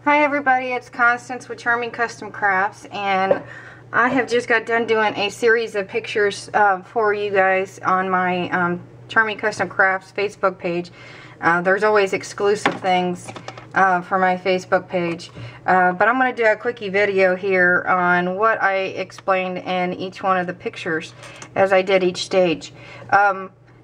Hi everybody, it's Constance with Charming Custom Crafts, and I have just got done doing a series of pictures for you guys on my Charming Custom Crafts Facebook page. There's always exclusive things for my Facebook page, but I'm going to do a quickie video here on what I explained in each one of the pictures as I did each stage.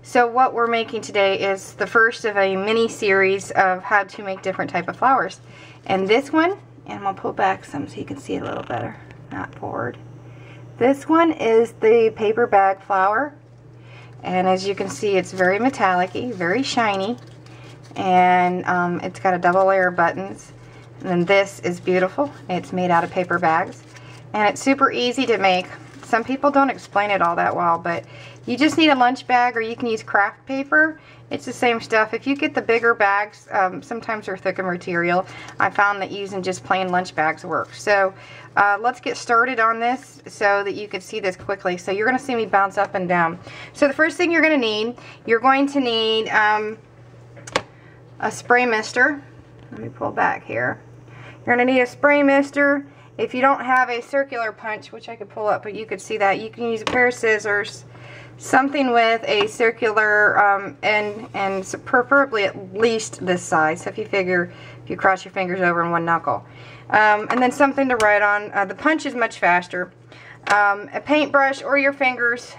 So what we're making today is the first of a mini series of how to make different type of flowers. And this one, and I'm going to pull back some so you can see it a little better, not forward. This one is the paper bag flower, and as you can see, it's very metallic-y, very shiny, and it's got a double layer of buttons. And then this is beautiful. It's made out of paper bags, and it's super easy to make. Some people don't explain it all that well, but you just need a lunch bag, or you can use craft paper. It's the same stuff. If you get the bigger bags, sometimes they're thicker material. I found that using just plain lunch bags works. So let's get started on this so that you can see this quickly. So you're going to see me bounce up and down. So the first thing you're going to need a spray mister. Let me pull back here. You're going to need a spray mister. If you don't have a circular punch, which I could pull up, but you could see that, you can use a pair of scissors, something with a circular end, and preferably at least this size. So if you cross your fingers over in one knuckle, and then something to write on. The punch is much faster. A paintbrush or your fingers,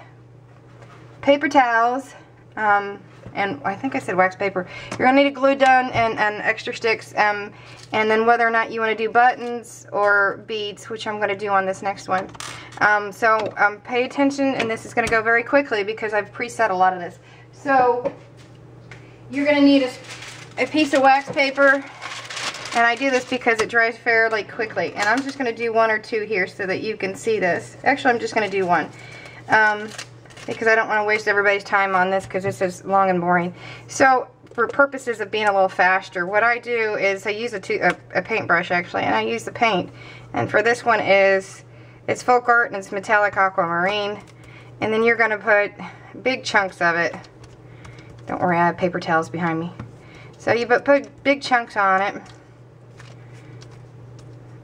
paper towels, and I think I said wax paper. You're gonna need a glue gun and extra sticks, and then whether or not you want to do buttons or beads, which I'm going to do on this next one. Pay attention, and this is going to go very quickly because I've preset a lot of this. So you're going to need a piece of wax paper, and I do this because it dries fairly quickly. And I'm just going to do one or two here so that you can see this. Actually, I'm just going to do one. Because I don't want to waste everybody's time on this because this is long and boring. So for purposes of being a little faster, what I do is I use a paintbrush actually, and I use the paint. And for this one it's folk art, and it's metallic aquamarine. And then you're going to put big chunks of it. Don't worry, I have paper towels behind me. So you put big chunks on it.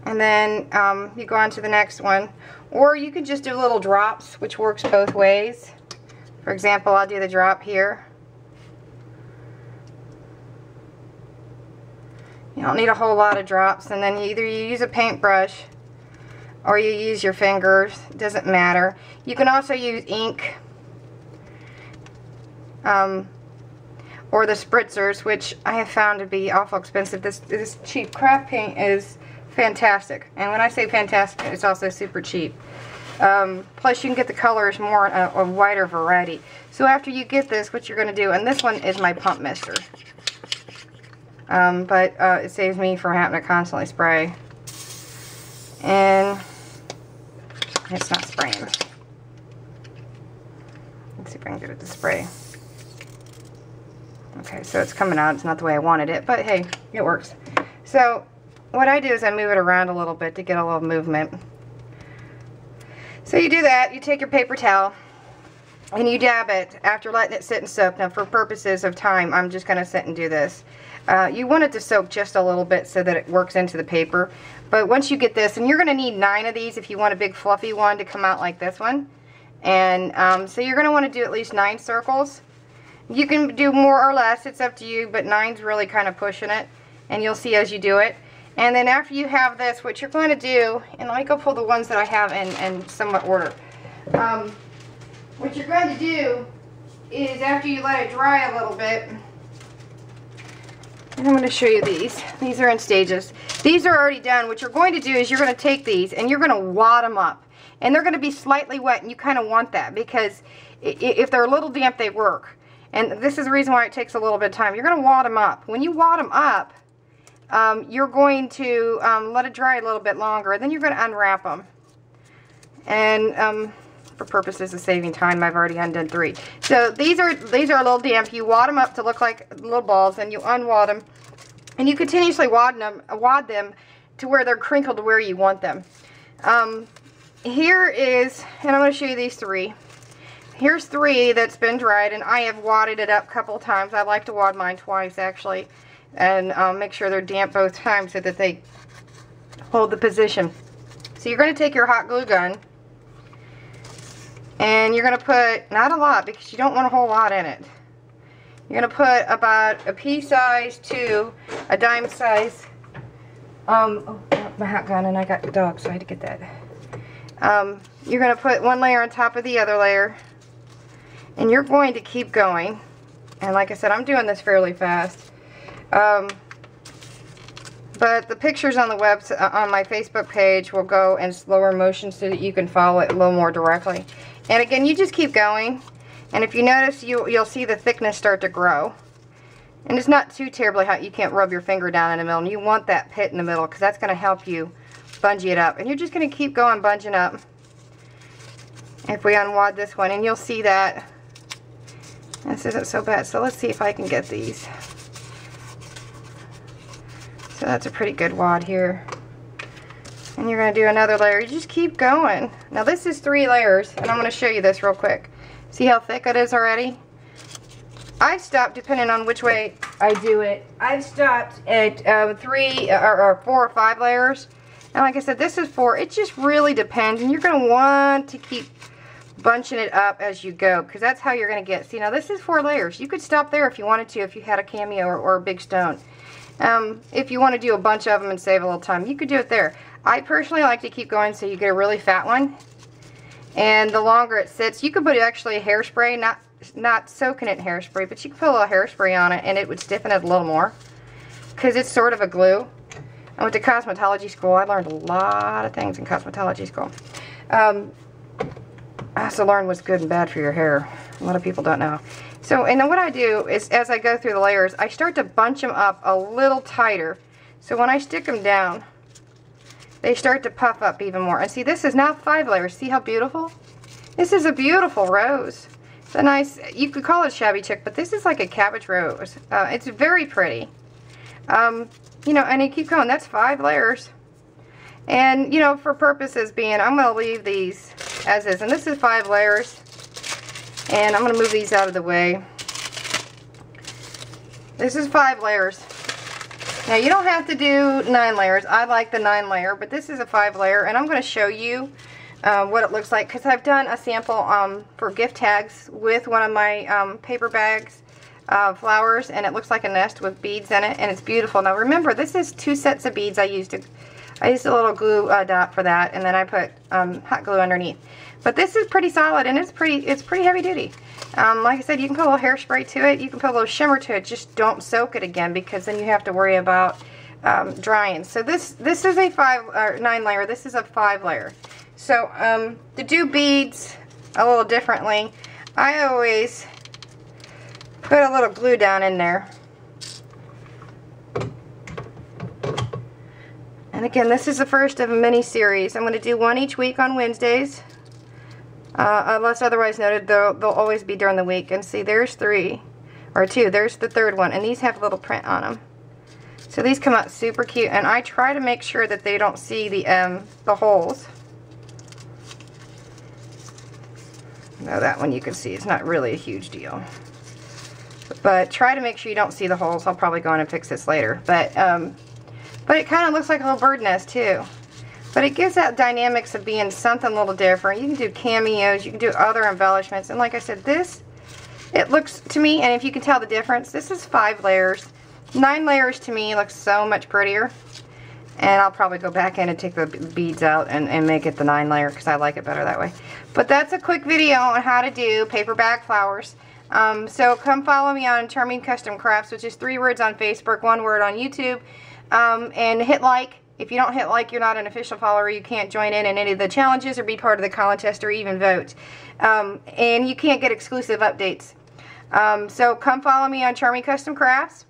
And then you go on to the next one. Or you can just do little drops, which works both ways. For example, I'll do the drop here. You don't need a whole lot of drops, and then either you use a paintbrush or you use your fingers. It doesn't matter. You can also use ink or the spritzers, which I have found to be awful expensive. This cheap craft paint is fantastic, and when I say fantastic, it's also super cheap. Plus you can get the colors more a wider variety. So after you get this, what you're going to do, and this one is my pump mister, but it saves me from having to constantly spray, and it's not spraying. Let's see if I can get it to spray. Okay, so it's coming out. It's not the way I wanted it, but hey, it works. So what I do is I move it around a little bit to get a little movement. So you do that, you take your paper towel, and you dab it after letting it sit and soak. Now for purposes of time, I'm just going to sit and do this. You want it to soak just a little bit so that it works into the paper. But once you get this, and you're going to need 9 of these if you want a big fluffy one to come out like this one. And so you're going to want to do at least 9 circles. You can do more or less, it's up to you, but 9's really kind of pushing it. And you'll see as you do it. And then after you have this, what you're going to do, and let me go pull the ones that I have in somewhat order. What you're going to do is, after you let it dry a little bit, and I'm going to show you these. These are in stages. These are already done. What you're going to do is you're going to take these and you're going to wad them up. And they're going to be slightly wet, and you kind of want that because if they're a little damp, they work. And this is the reason why it takes a little bit of time. You're going to wad them up. When you wad them up, you're going to let it dry a little bit longer, and then you're going to unwrap them. And for purposes of saving time, I've already undone 3. So these are a little damp. You wad them up to look like little balls, and you unwad them, and you continuously wad them to where they're crinkled to where you want them. Here is, and I'm going to show you these 3. Here's 3 that's been dried, and I have wadded it up a couple times. I like to wad mine twice actually. and make sure they're damp both times so that they hold the position. So you're going to take your hot glue gun and you're going to put, not a lot because you don't want a whole lot in it. You're going to put about a pea size to a dime size, oh, my hot gun, and I got the dog, so I had to get that. You're going to put one layer on top of the other layer, and you're going to keep going. And like I said, I'm doing this fairly fast. But the pictures on the on my Facebook page will go in slower motion so that you can follow it a little more directly. And again, you just keep going. And if you notice, you'll see the thickness start to grow. And it's not too terribly hot. You can't rub your finger down in the middle. And you want that pit in the middle because that's going to help you bungee it up. And you're just going to keep going bunging up. If we unwad this one, and you'll see that this isn't so bad. So let's see if I can get these. So that's a pretty good wad here. And you're going to do another layer. You just keep going. Now this is 3 layers, and I'm going to show you this real quick. See how thick it is already? I've stopped, depending on which way I do it, I've stopped at 3 or 4 or 5 layers. And like I said, this is 4. It just really depends, and you're going to want to keep bunching it up as you go, because that's how you're going to get. See, now this is 4 layers. You could stop there if you wanted to, if you had a cameo or a big stone. If you want to do a bunch of them and save a little time, you could do it there. I personally like to keep going so you get a really fat one. And the longer it sits, you could put actually a hairspray, not soaking it in hairspray, but you could put a little hairspray on it and it would stiffen it a little more. Because it's sort of a glue. I went to cosmetology school. I learned a lot of things in cosmetology school. I also learned what's good and bad for your hair. A lot of people don't know. So, and then what I do is, as I go through the layers, I start to bunch them up a little tighter. So when I stick them down, they start to puff up even more. And see, this is now 5 layers. See how beautiful? This is a beautiful rose. It's a nice, you could call it a shabby chick, but this is like a cabbage rose. It's very pretty. You know, and you keep going. That's 5 layers. And, you know, for purposes being, I'm going to leave these as is. And this is 5 layers. And I'm going to move these out of the way. This is 5 layers. Now you don't have to do 9 layers. I like the 9 layer, but this is a 5 layer. And I'm going to show you what it looks like, because I've done a sample for gift tags with one of my paper bags flowers, and it looks like a nest with beads in it, and it's beautiful. Now remember, this is 2 sets of beads. I used a little glue dot for that, and then I put hot glue underneath. But this is pretty solid, and it's pretty heavy duty. Like I said, you can put a little hairspray to it. You can put a little shimmer to it. Just don't soak it again, because then you have to worry about drying. So this is a 9 layer. This is a 5 layer. So to do beads a little differently, I always put a little glue down in there. And again, this is the first of a mini series. I'm going to do 1 each week on Wednesdays. Unless otherwise noted, they'll always be during the week. And see, there's 3 or 2. There's the 3rd one, and these have a little print on them. So these come out super cute, and I try to make sure that they don't see the holes. Now that one you can see, it's not really a huge deal. But try to make sure you don't see the holes. I'll probably go in and fix this later. But it kind of looks like a little bird nest too. But it gives that dynamics of being something a little different. You can do cameos, you can do other embellishments. And like I said, this, it looks to me, and if you can tell the difference, this is 5 layers. 9 layers to me looks so much prettier. And I'll probably go back in and take the beads out and make it the 9 layer, because I like it better that way. But that's a quick video on how to do paper bag flowers. So come follow me on Charming Custom Crafts, which is 3 words on Facebook, 1 word on YouTube. And hit like. If you don't hit like, you're not an official follower. You can't join in any of the challenges or be part of the contest or even vote. And you can't get exclusive updates. So come follow me on Charming Custom Crafts.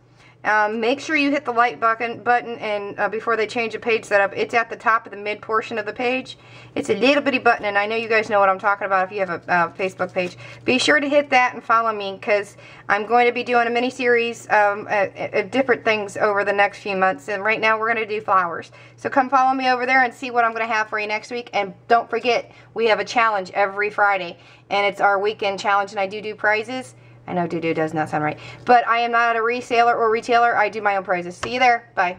Make sure you hit the like button and before they change the page setup. It's at the top of the mid portion of the page. It's a little bitty button, and I know you guys know what I'm talking about if you have a Facebook page. Be sure to hit that and follow me, because I'm going to be doing a mini series of different things over the next few months, and right now we're going to do flowers. So come follow me over there and see what I'm going to have for you next week. And don't forget, we have a challenge every Friday, and it's our weekend challenge, and I do prizes. I know doo-doo does not sound right. But I am not a reseller or retailer. I do my own prices. See you there. Bye.